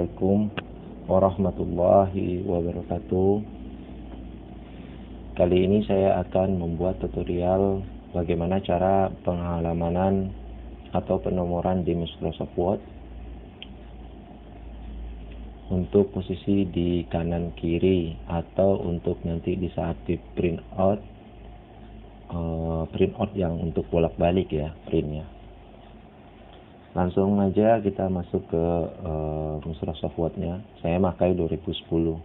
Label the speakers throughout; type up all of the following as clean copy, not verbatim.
Speaker 1: Assalamualaikum warahmatullahi wabarakatuh. Kali ini saya akan membuat tutorial bagaimana cara penghalamanan atau penomoran di Microsoft Word untuk posisi di kanan kiri atau untuk nanti di saat di print out yang untuk bolak-balik ya printnya. Langsung aja kita masuk ke Microsoft Word-nya. Saya pakai 2010.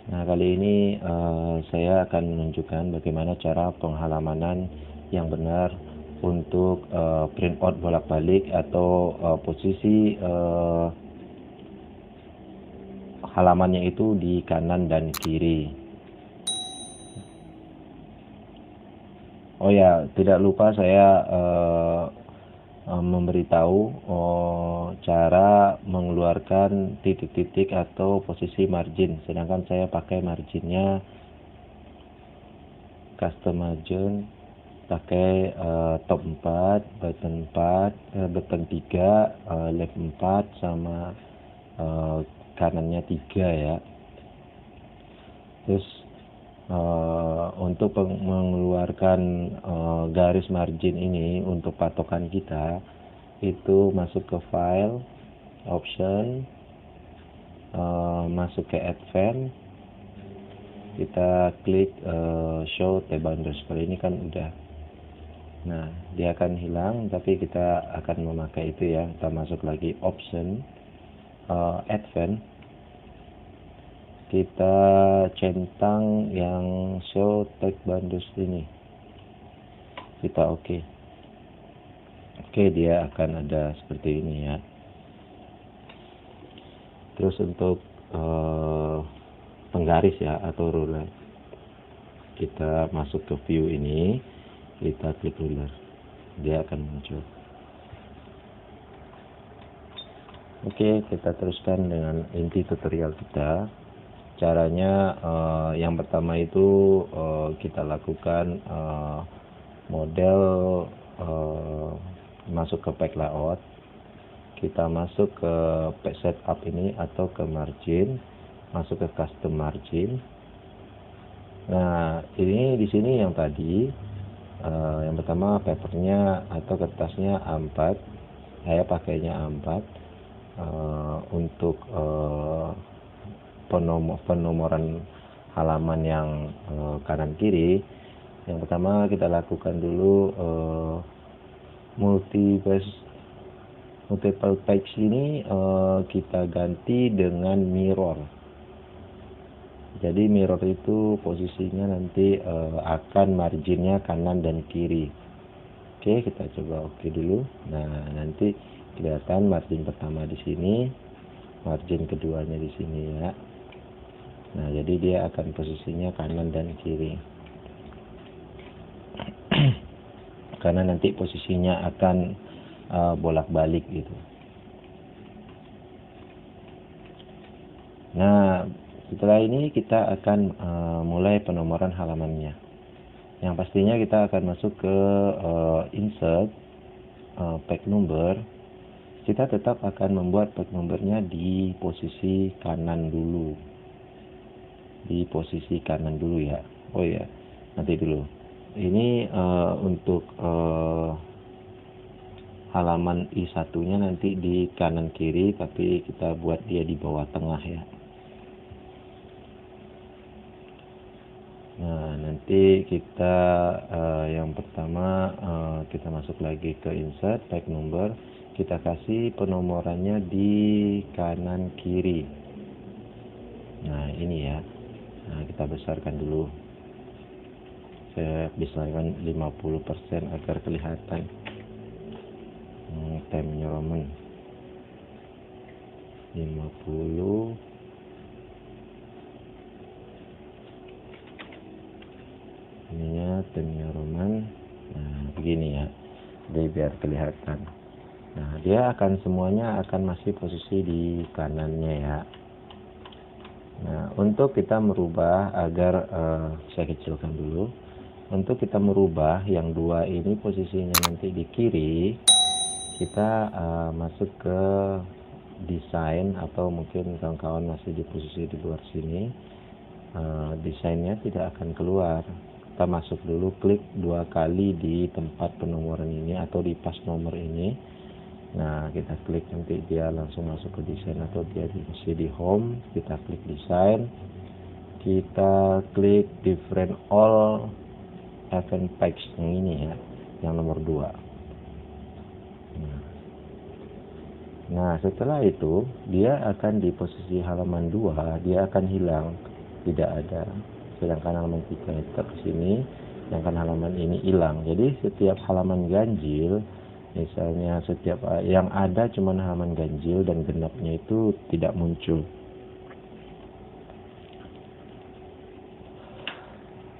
Speaker 1: Nah, kali ini saya akan menunjukkan bagaimana cara penghalamanan yang benar untuk print out bolak-balik atau posisi halamannya itu di kanan dan kiri. Oh ya, tidak lupa saya memberitahu cara mengeluarkan titik-titik atau posisi margin, sedangkan saya pakai marginnya custom margin, pakai top 4, button 4, button 3, left 4 sama kanannya 3 ya. Terus untuk mengeluarkan garis margin ini untuk patokan kita itu masuk ke file, option, masuk ke advance, kita klik show tab boundaries. Kali ini kan udah, nah dia akan hilang, tapi kita akan memakai itu ya. Kita masuk lagi option, advance, kita centang yang show tab boundaries ini, kita oke, dia akan ada seperti ini ya. Terus untuk penggaris ya atau ruler, kita masuk ke view ini, kita klik ruler, dia akan muncul. Oke, kita teruskan dengan inti tutorial kita. Caranya yang pertama itu kita lakukan model masuk ke pack layout, kita masuk ke pack setup ini atau ke margin, masuk ke custom margin. Nah, ini di sini yang tadi yang pertama papernya atau kertasnya A4, saya pakainya A4 untuk penomoran halaman yang kanan kiri. Yang pertama kita lakukan dulu multiple page ini kita ganti dengan mirror. Jadi mirror itu posisinya nanti akan marginnya kanan dan kiri. Oke, kita coba oke dulu. Nah, nanti kelihatan margin pertama di sini, margin keduanya di sini ya. Nah, jadi dia akan posisinya kanan dan kiri. Karena nanti posisinya akan bolak-balik gitu. Nah, setelah ini kita akan mulai penomoran halamannya. Yang pastinya kita akan masuk ke insert, pack number. Kita tetap akan membuat pack numbernya di posisi kanan dulu. Di posisi kanan dulu ya. Oh ya, nanti dulu. Ini untuk halaman I1-nya nanti di kanan kiri, tapi kita buat dia di bawah tengah ya. Nah, nanti kita yang pertama kita masuk lagi ke insert pack number, kita kasih penomorannya di kanan kiri. Nah, ini ya. Nah, kita besarkan dulu. Saya besarkan 50% agar kelihatan. Time New Roman 50. Ininya Time New Roman. Nah, begini ya. Jadi biar kelihatan. Nah, dia akan semuanya akan masih posisi di kanannya ya. Nah, untuk kita merubah agar saya kecilkan dulu. Untuk kita merubah yang dua ini posisinya nanti di kiri, kita masuk ke desain, atau mungkin kawan-kawan masih di posisi di luar sini, desainnya tidak akan keluar. Kita masuk dulu, klik 2 kali di tempat penomoran ini atau di pas nomor ini. Nah, kita klik, nanti dia langsung masuk ke desain, atau dia masih di home. Kita klik desain, kita klik different all event packs yang ini ya, yang nomor 2. Nah, setelah itu dia akan di posisi halaman 2, dia akan hilang, tidak ada. Sedangkan halaman 3 tetap di sini, sedangkan halaman ini hilang. Jadi setiap halaman ganjil, misalnya setiap yang ada cuma halaman ganjil dan genapnya itu tidak muncul.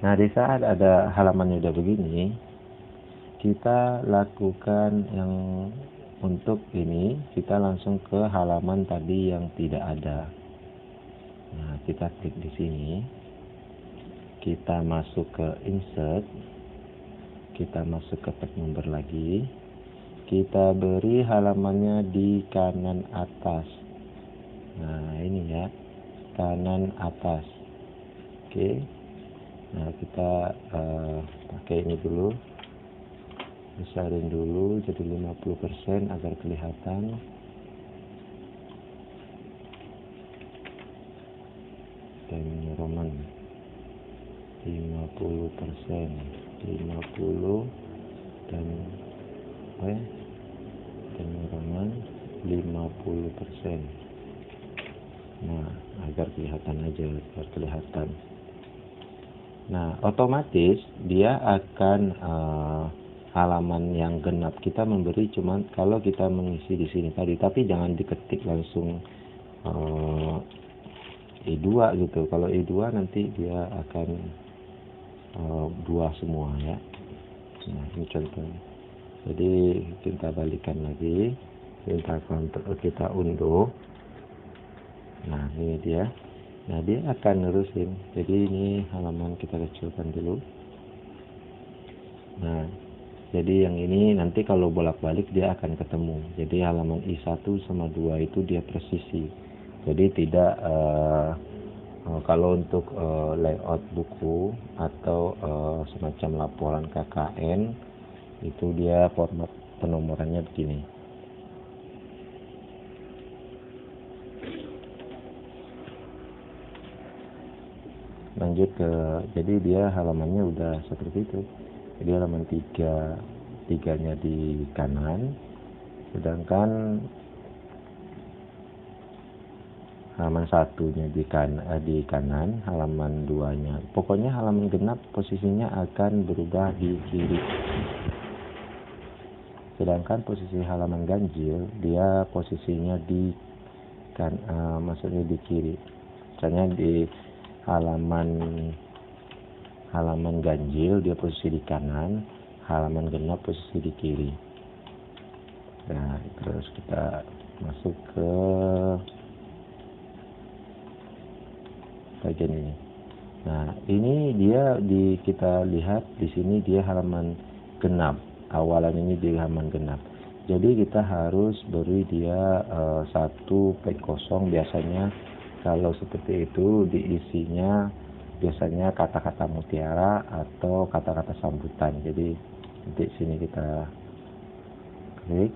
Speaker 1: Nah, di saat ada halamannya udah begini, kita lakukan yang untuk ini, kita langsung ke halaman tadi yang tidak ada. Nah, kita klik di sini, kita masuk ke insert, kita masuk ke tag number lagi, kita beri halamannya di kanan atas. Nah, ini ya, kanan atas. Oke. Nah, kita pakai ini dulu, besarin dulu jadi 50% agar kelihatan. Dan Roman 50%, 50 dan dan Roman 50%. Nah, agar kelihatan aja, agar kelihatan. Nah, otomatis dia akan halaman yang genap kita memberi cuman kalau kita mengisi di sini tadi, tapi jangan diketik langsung E2 gitu. Kalau E2 nanti dia akan 2 semua ya. Nah, ini contohnya. Jadi kita balikan lagi, kita unduh. Nah, ini dia. Nah, dia akan nerusin. Jadi ini halaman kita kecilkan dulu. Nah, jadi yang ini nanti kalau bolak-balik dia akan ketemu. Jadi halaman I1 sama 2 itu dia presisi. Jadi tidak kalau untuk layout buku atau semacam laporan KKN itu dia format penomorannya begini. Lanjut ke, jadi dia halamannya udah seperti itu. Jadi halaman 3-nya di kanan, sedangkan halaman 1-nya di kanan, halaman 2-nya. Pokoknya halaman genap posisinya akan berubah di kiri. Sedangkan posisi halaman ganjil dia posisinya di maksudnya di kiri. Misalnya di halaman ganjil dia posisi di kanan, halaman genap posisi di kiri. Nah, terus kita masuk ke bagian ini. Nah, ini dia kita lihat di sini dia halaman genap. Awalan ini di halaman genap. Jadi kita harus beri dia satu page kosong. Biasanya kalau seperti itu diisinya biasanya kata-kata mutiara atau kata-kata sambutan. Jadi nanti sini kita klik,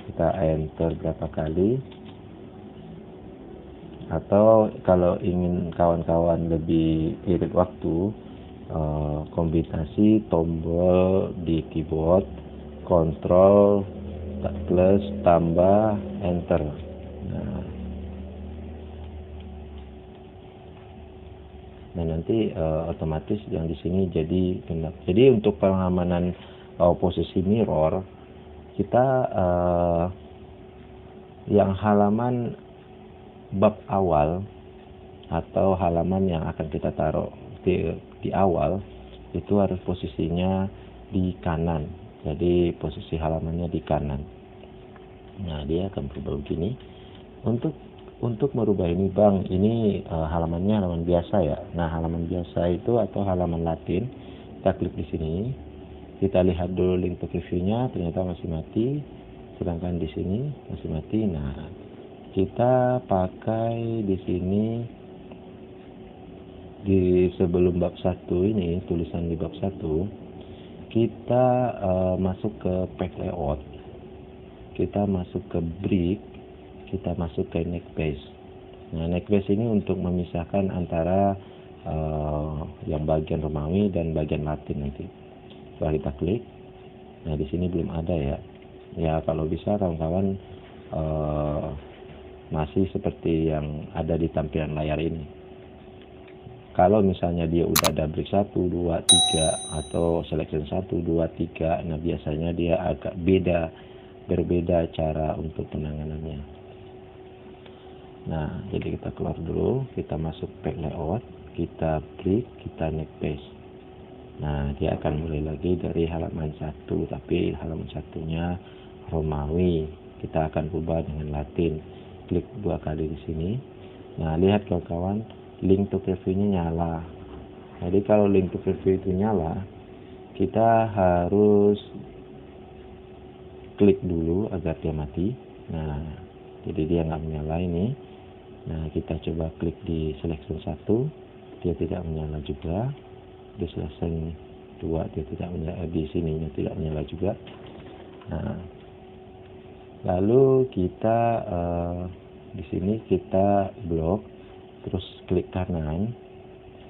Speaker 1: kita enter berapa kali. Atau kalau ingin kawan-kawan lebih irit waktu, kombinasi tombol di keyboard Ctrl plus tambah enter. Nah, nanti otomatis yang di sini jadi genap. Jadi untuk pengamanan posisi mirror, kita yang halaman bab awal atau halaman yang akan kita taruh di awal itu harus posisinya di kanan. Jadi posisi halamannya di kanan. Nah, dia akan berubah begini. Untuk merubah ini, Bang, ini halamannya halaman biasa ya. Nah, halaman biasa itu atau halaman Latin, kita klik di sini. Kita lihat dulu link to preview-nya, ternyata masih mati. sedangkan di sini masih mati. Nah, kita pakai di sini di sebelum bab 1 ini, tulisan di bab 1, kita masuk ke pack layout, kita masuk ke break, kita masuk ke next page. Nah, next page ini untuk memisahkan antara yang bagian Romawi dan bagian Latin nanti. Setelah kita klik, nah di sini belum ada ya. Ya kalau bisa kawan-kawan masih seperti yang ada di tampilan layar ini. Kalau misalnya dia udah ada break 1, 2, 3 atau selection 1, 2, 3, nah biasanya dia agak berbeda cara untuk penanganannya. Nah, jadi kita keluar dulu, kita masuk pack layout, kita break, kita next page. Nah, dia akan mulai lagi dari halaman 1, tapi halaman satunya Romawi. Kita akan ubah dengan Latin. Klik 2 kali di sini. Nah, lihat kawan-kawan, link to preview-nya nyala. Jadi kalau link to preview itu nyala, kita harus klik dulu agar dia mati. Nah, jadi dia nggak menyala ini. Nah, kita coba klik di selection 1, dia tidak menyala juga. Di selection 2 dia tidak menyala, di sininya tidak menyala juga. Nah, lalu kita di sini kita blok, terus klik kanan,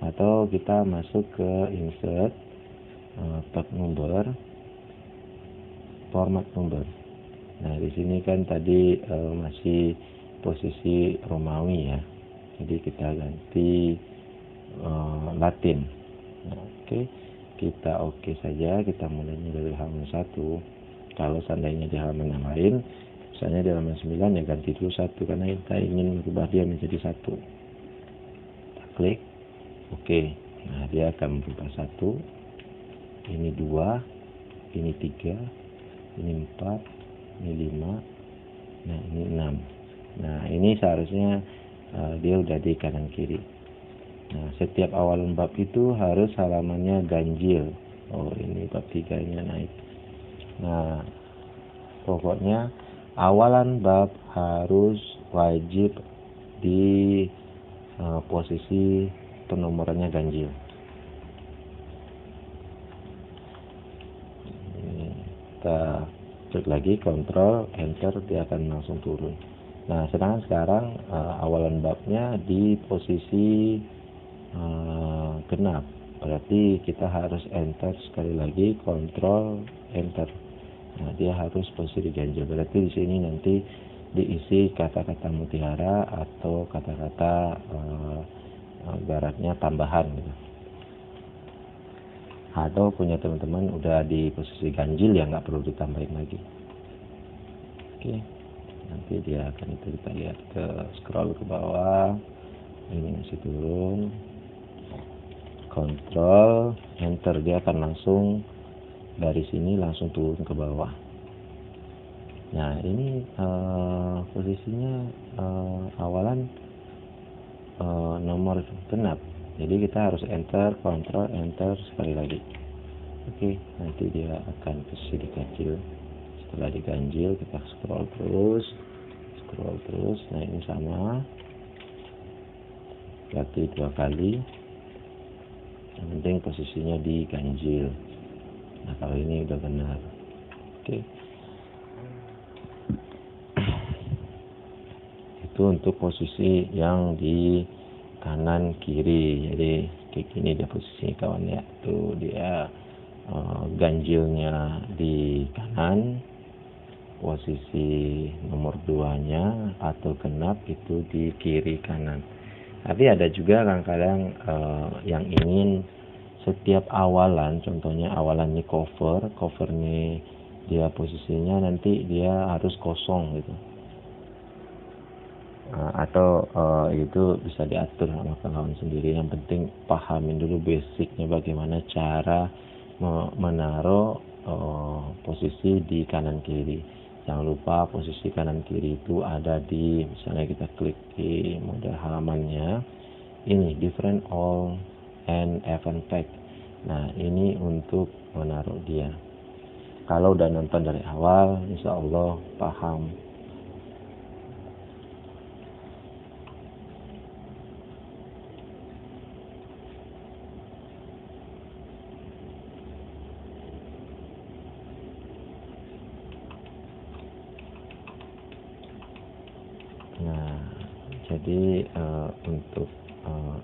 Speaker 1: atau kita masuk ke insert, tab number, format number. Nah, di sini kan tadi masih posisi Romawi ya, jadi kita ganti Latin. Nah, oke. Kita oke saja, kita mulainya dari halaman 1. Kalau seandainya di halaman yang lain, misalnya di halaman 9 ya ganti dulu 1 karena kita ingin merubah dia menjadi 1. Kita klik oke. Nah, dia akan berubah 1, ini 2, ini 3, ini 4, ini 5, nah ini 6. Nah, ini seharusnya dia udah di kanan kiri. Nah, setiap awalan bab itu harus halamannya ganjil. Oh, ini bab 3-nya naik. Nah, pokoknya awalan bab harus wajib di posisi penomorannya ganjil. Ini kita klik lagi, Ctrl Enter, dia akan langsung turun. Nah, sedangkan sekarang awalan babnya di posisi genap, berarti kita harus enter sekali lagi, Ctrl Enter. Nah, dia harus posisi ganjil, berarti di sini nanti diisi kata-kata mutiara atau kata-kata ibaratnya tambahan gitu. Atau punya teman-teman udah di posisi ganjil ya nggak perlu ditambahin lagi. Oke, nanti dia akan itu, kita lihat ke scroll ke bawah, ini masih turun, Ctrl Enter, dia akan langsung dari sini langsung turun ke bawah. Nah, ini posisinya awalan nomor genap, jadi kita harus enter, Ctrl Enter sekali lagi. Oke, nanti dia akan posisi diganjil. Setelah diganjil kita scroll terus. Nah, ini sama, berarti 2 kali. Yang penting posisinya di ganjil. Nah, kalau ini udah benar. Oke. Itu untuk posisi yang di kanan kiri. Jadi kayak gini dia posisi kawan ya. Tuh dia ganjilnya di kanan, posisi nomor 2-nya atau genap itu di kiri kanan. Tapi ada juga kadang-kadang yang ingin setiap awalan, contohnya awalan ini covernya dia posisinya nanti dia harus kosong gitu. Atau itu bisa diatur sama kawan sendiri. Yang penting pahamin dulu basicnya bagaimana cara menaruh posisi di kanan kiri. Jangan lupa posisi kanan kiri itu ada di, misalnya kita klik di model halamannya, ini different all and event pack. Nah, ini untuk menaruh dia. Kalau udah nonton dari awal, insya Allah paham. Nah, jadi untuk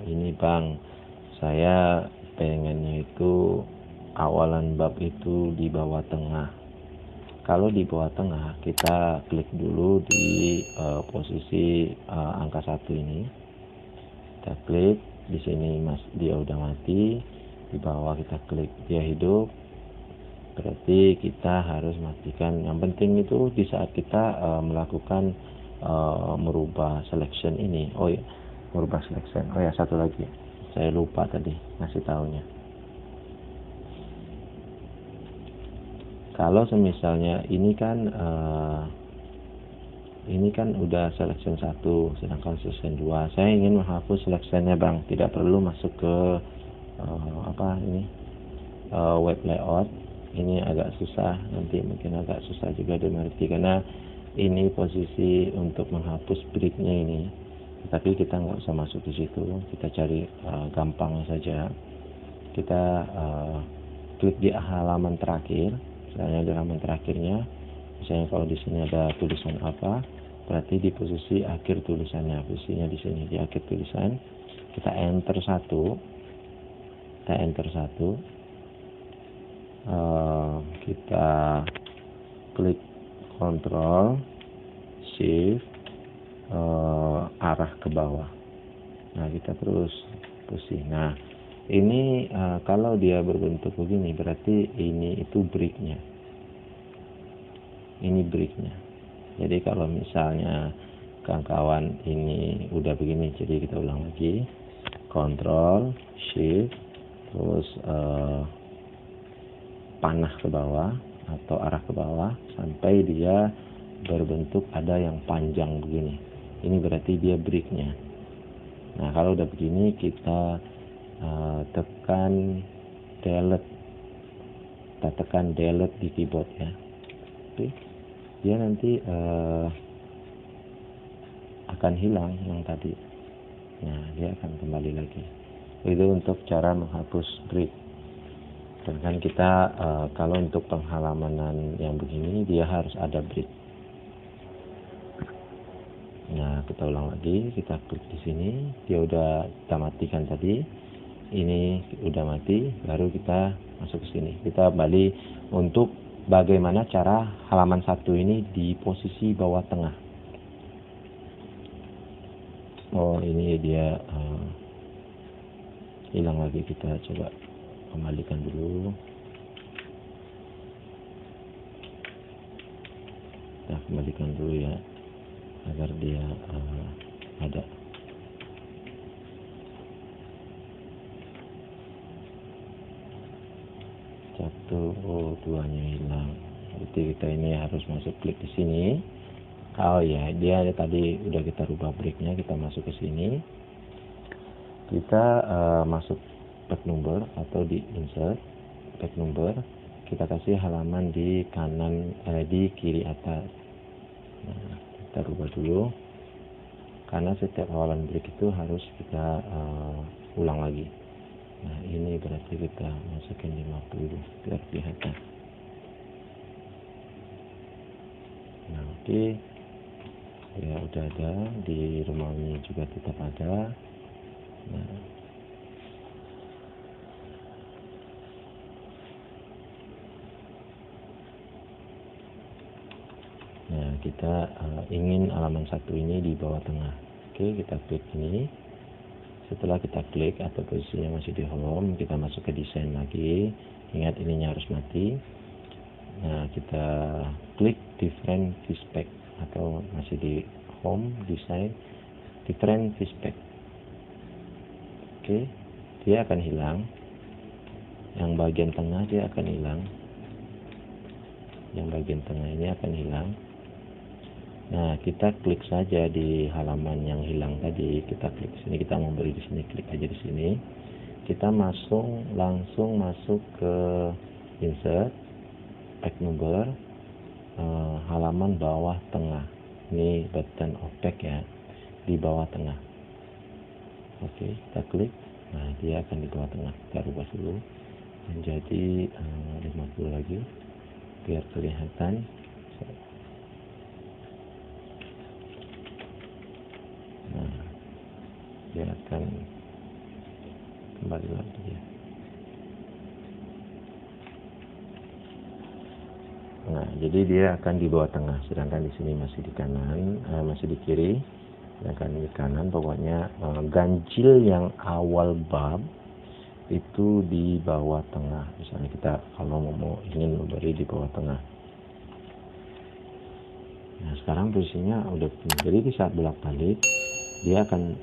Speaker 1: ini Bang, saya pengennya itu awalan bab itu di bawah tengah. Kalau di bawah tengah, kita klik dulu di posisi angka 1 ini. Kita klik di sini, dia udah mati. Di bawah kita klik dia hidup. Berarti kita harus matikan. Yang penting itu di saat kita melakukan merubah selection ini. Oh ya, merubah selection. Oh ya, satu lagi. Saya lupa tadi ngasih tahunya. Kalau semisalnya ini kan udah selection 1, sedangkan selection 2. Saya ingin menghapus selectionnya Bang, tidak perlu masuk ke web layout. Ini agak susah, nanti mungkin agak susah juga dimengerti karena ini posisi untuk menghapus breaknya ini. Tapi kita nggak usah masuk di situ, kita cari gampang saja. Kita klik di halaman terakhir. Misalnya di halaman terakhirnya, misalnya kalau di sini ada tulisan apa, berarti di posisi akhir tulisannya, posisinya di sini di akhir tulisan. Kita enter 1, kita klik Ctrl Shift arah ke bawah. Nah, kita terus pusing. Nah, ini kalau dia berbentuk begini berarti ini itu breaknya. Ini breaknya. Jadi kalau misalnya kawan-kawan ini udah begini, jadi kita ulang lagi. Ctrl Shift terus panah ke bawah atau arah ke bawah sampai dia berbentuk ada yang panjang begini. Ini berarti dia breaknya. Nah, kalau udah begini kita tekan delete. Kita tekan delete di keyboard ya. Oke. Dia nanti akan hilang yang tadi. Nah, dia akan kembali lagi. Itu untuk cara menghapus break. Dan kan kita kalau untuk penghalaman yang begini dia harus ada break. Nah, kita ulang lagi, kita klik di sini, dia udah kita matikan tadi. Ini udah mati, baru kita masuk ke sini. Kita kembali untuk bagaimana cara halaman 1 ini di posisi bawah tengah. Oh, ini dia hilang lagi, kita coba kembalikan dulu. Kita kembalikan dulu ya, agar dia ada. Duanya hilang. Jadi kita ini harus masuk klik di sini. Oh ya, dia tadi udah kita rubah breaknya, kita masuk ke sini. Kita masuk back number atau di insert back number. Kita kasih halaman di kanan di kiri atas. Nah, kita rubah dulu. Karena setiap awalan break itu harus kita ulang lagi. Nah, ini berarti kita masukin 50 biar kelihatan. Nah, oke. Ya, udah ada di rumahnya juga tetap ada. Nah, kita ingin halaman 1 ini di bawah tengah. Oke, kita klik ini. Setelah kita klik atau posisinya masih di home, kita masuk ke desain lagi. Ingat ininya harus mati. Nah, kita klik different viewspec atau masih di home desain different viewspec. Oke, dia akan hilang. Yang bagian tengah dia akan hilang. Yang bagian tengah ini akan hilang. Nah, kita klik saja di halaman yang hilang tadi. Kita klik sini, kita mau beri di sini, klik aja di sini. Kita langsung masuk ke insert. page number, halaman bawah tengah. Ini button of page ya, di bawah tengah. Oke, kita klik. Nah, dia akan di bawah tengah. Kita rubah dulu menjadi 50 lagi biar kelihatan. Nah, dia akan kembali lagi ya. Nah, jadi dia akan di bawah tengah, sedangkan di sini masih di kanan, masih di kiri, sedangkan di kanan. Pokoknya ganjil yang awal bab itu di bawah tengah. Misalnya kita kalau ingin memberi di bawah tengah. Nah, sekarang posisinya udah, jadi di saat bolak-balik dia akan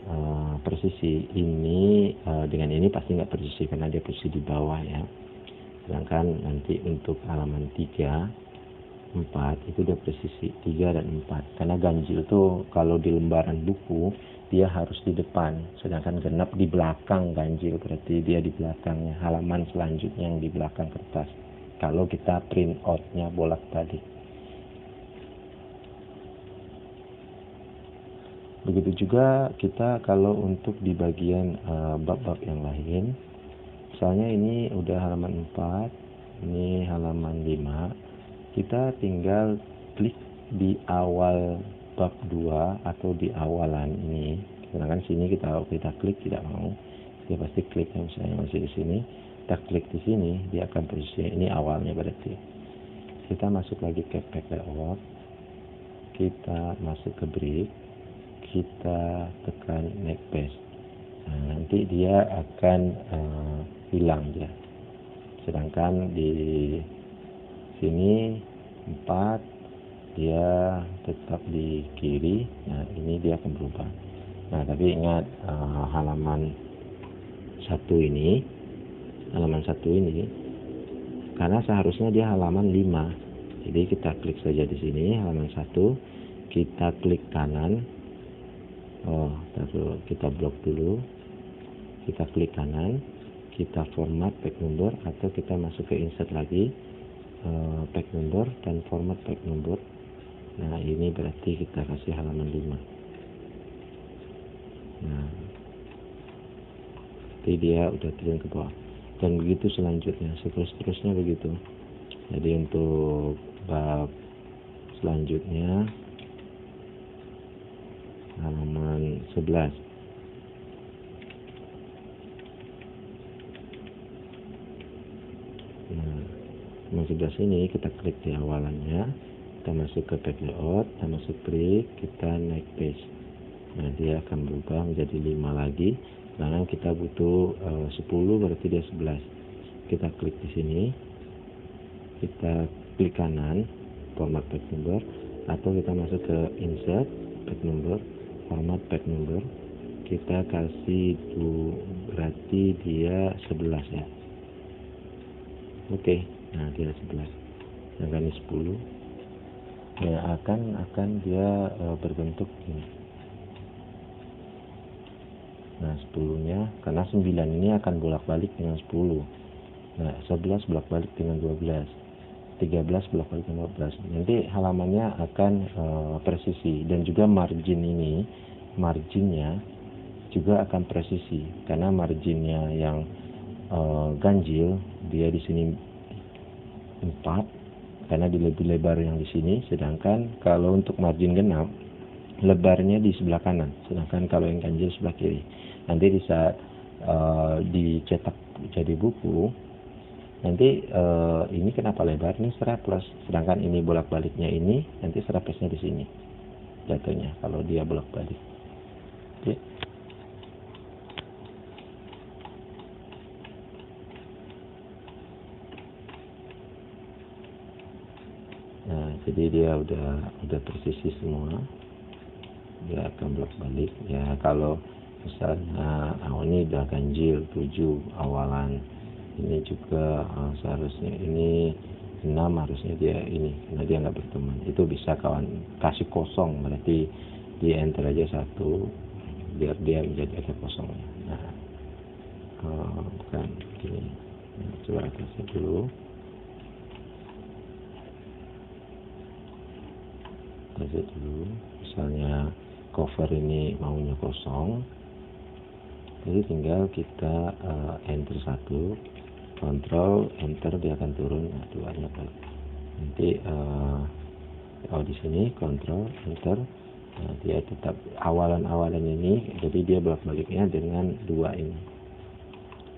Speaker 1: presisi ini dengan ini pasti nggak presisi karena dia posisi di bawah ya. Sedangkan nanti untuk halaman 3, 4 itu dia presisi 3 dan 4. Karena ganjil tuh kalau di lembaran buku dia harus di depan, sedangkan genap di belakang ganjil, berarti dia di belakangnya, halaman selanjutnya yang di belakang kertas. Kalau kita print out-nya bolak-balik. Begitu juga kita kalau untuk di bagian bab-bab yang lain. Misalnya ini udah halaman 4, ini halaman 5. Kita tinggal klik di awal bab 2 atau di awalan ini. Sedangkan sini kita klik tidak mau. Dia pasti klik, misalnya masih di sini. Kita klik di sini, dia akan posisi ini awalnya berarti. Kita masuk lagi ke page layout. Kita masuk ke break. Kita tekan next page. Nah, nanti dia akan hilang ya. Sedangkan di sini 4 dia tetap di kiri. Nah, ini dia akan berubah. Nah, tapi ingat halaman 1 ini karena seharusnya dia halaman 5. Jadi kita klik saja di sini halaman 1, kita klik kanan. Kita blok dulu. Kita klik kanan, kita format page number atau kita masuk ke insert lagi. Page number dan format page number. Nah, ini berarti kita kasih halaman 5. Nah, jadi dia udah turun ke bawah, dan begitu selanjutnya, seterusnya begitu. Jadi untuk bab selanjutnya halaman 11. Nah, halaman 11 ini kita klik di awalannya, kita masuk ke page layout, kita masuk break, kita naik page. Nah, dia akan berubah menjadi 5 lagi. Sekarang kita butuh 10, berarti dia 11. Kita klik di sini, kita klik kanan, format page number, atau kita masuk ke insert page number, format page number. Kita kasih berarti dia 11 ya. Oke, nah dia 11. Sedangkan ini 10. Ya, akan dia berbentuk ini. Nah, 10-nya karena 9 ini akan bolak-balik dengan 10. Nah, 11 bolak-balik dengan 12. 13 bolak-balik dengan 12. Nanti halamannya akan presisi, dan juga marginnya juga akan presisi, karena marginnya yang ganjil dia di sini 4 karena lebih lebar yang di sini, sedangkan kalau untuk margin genap lebarnya di sebelah kanan, sedangkan kalau yang ganjil sebelah kiri. Nanti di saat dicetak jadi buku, nanti ini kenapa lebar, ini strapless, sedangkan ini bolak-baliknya ini nanti straplessnya di sini jatuhnya kalau dia bolak-balik. Oke. Nah, jadi dia udah presisi semua, dia akan bolak-balik ya. Kalau misalnya ini udah ganjil 7 awalan, ini juga seharusnya ini 6, harusnya dia ini karena dia nggak berteman, itu bisa kawan kasih kosong, berarti di enter aja 1 biar dia menjadi ada kosongnya. Nah, bukan gini. Nah, coba kasih dulu. saja dulu. Misalnya cover ini maunya kosong, jadi tinggal kita enter 1, kontrol enter, dia akan turun. Nah, 2-nya balik. Nanti di sini kontrol enter, nah, dia tetap awalan ini, jadi dia bolak-baliknya dengan 2 ini.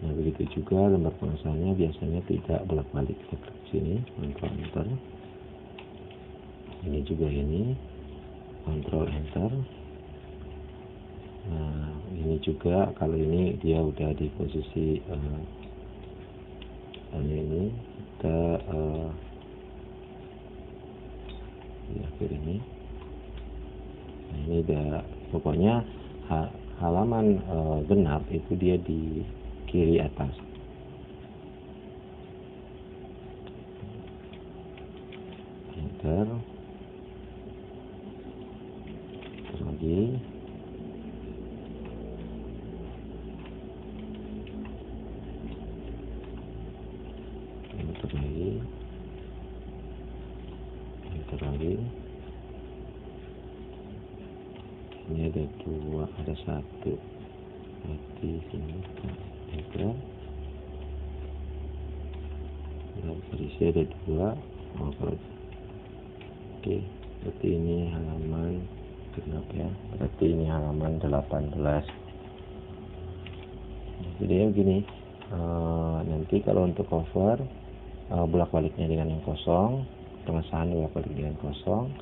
Speaker 1: Nah, begitu juga lembar pengesahannya biasanya tidak bolak-balik. Kita klik sini, kontrol enter. Ini juga ini, kontrol enter. Nah, ini juga kalau ini dia udah di posisi ini kita di akhir ini. Nah, ini udah pokoknya halaman genap itu dia di kiri atas. Enter lagi, enter lagi, enter lagi. Ini ada 2, ada 1 di sini, enter. Nah, berisi ada 2. Kalau oke, berarti ini halaman genap ya, berarti ini halaman 18. Jadi ya begini, nanti kalau untuk cover bolak-baliknya dengan yang kosong, pengesahan bolak-balik dengan kosong,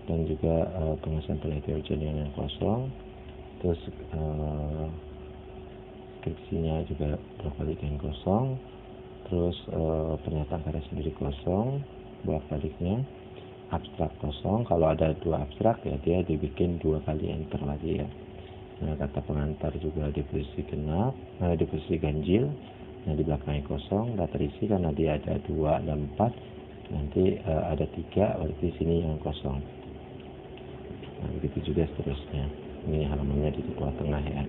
Speaker 1: dan juga pengesahan peneliti urgent dengan yang kosong, terus skripsinya juga bolak-balik dengan kosong, terus pernyataan karya sendiri kosong bolak-baliknya, abstrak kosong. Kalau ada 2 abstrak ya dia dibikin 2 kali enter lagi ya. Nah, kata pengantar juga di posisi genap, di posisi ganjil. Nah, di belakangnya kosong, data terisi karena dia ada 2 dan 4, nanti ada 3, berarti sini yang kosong. Nah, begitu juga seterusnya. Ini halamannya di tengah ya.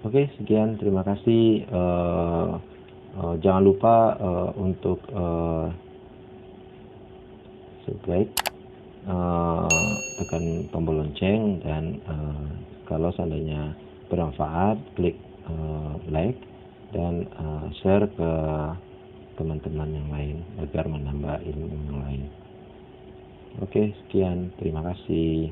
Speaker 1: Oke, sekian, terima kasih. Jangan lupa untuk subscribe, tekan tombol lonceng, dan kalau seandainya bermanfaat klik like dan share ke teman-teman yang lain agar menambah ilmu yang lain. Oke, sekian, terima kasih.